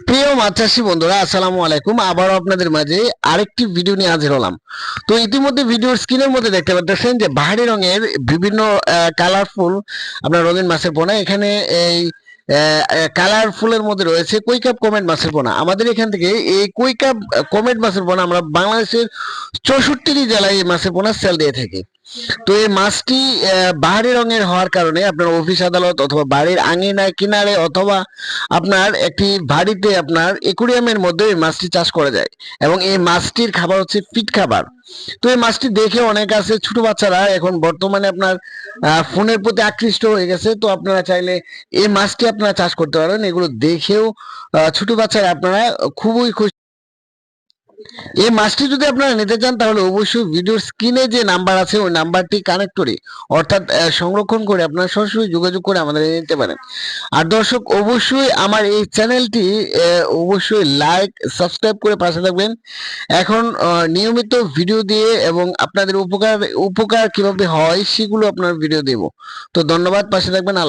প্রিয় মাছ চাষী বন্ধুরা, আসসালামু আলাইকুম। আবারও আপনাদের মাঝে আরেকটি ভিডিও নিয়ে হাজির হলাম। তো ইতিমধ্যে ভিডিওর স্ক্রিনের মধ্যে দেখতে পাচ্ছেন যে বাহারি রঙের বিভিন্ন কালারফুল আপনার রঙিন মাছের পোনা। এখানে এই কালারফুলের মধ্যে রয়েছে কুইকাপ কমেট মাছের পোনা। আমাদের এখান থেকে এই কুইকাপ কমেট মাছের পোনা আমরা বাংলাদেশের 64টি জেলায় এই মাছের পোনা সেল দিয়ে থাকি। তো এই মাছটি বাহারি রঙের হওয়ার কারণে আপনার অফিস আদালত অথবা বাড়ির আঙিনায় কিনারে অথবা আপনার একটি বাড়িতে আপনার একুরিয়ামের মধ্যে এই মাছটি চাষ করা যায় এবং এই মাছটির খাবার হচ্ছে ফিট খাবার। তো এই মাছটি দেখে অনেক আছে ছোট বাচ্চারা এখন বর্তমানে আপনার ফোনের প্রতি আকৃষ্ট হয়ে গেছে। তো আপনারা চাইলে এই মাছটি আপনারা চাষ করতে পারেন। এগুলো দেখেও ছোট বাচ্চারা আপনারা খুবই খুশি। এই মাছটি যদি আপনারা নিতে চান তাহলে অবশ্যই ভিডিওর স্ক্রিনে যে নাম্বার আছে ওই নাম্বারটি কানেক্ট করে অর্থাৎ সংরক্ষণ করে আপনারা সরাসরি যোগাযোগ করে আমাদের নিতে পারেন। আর দর্শক, অবশ্যই আমার এই চ্যানেলটি অবশ্যই লাইক সাবস্ক্রাইব করে পাশে থাকবেন। এখন নিয়মিত ভিডিও দিয়ে এবং আপনাদের উপকার উপকার কিভাবে হয় সেগুলো আপনার ভিডিও দেব। তো ধন্যবাদ, পাশে থাকবেন। আল্লাহ।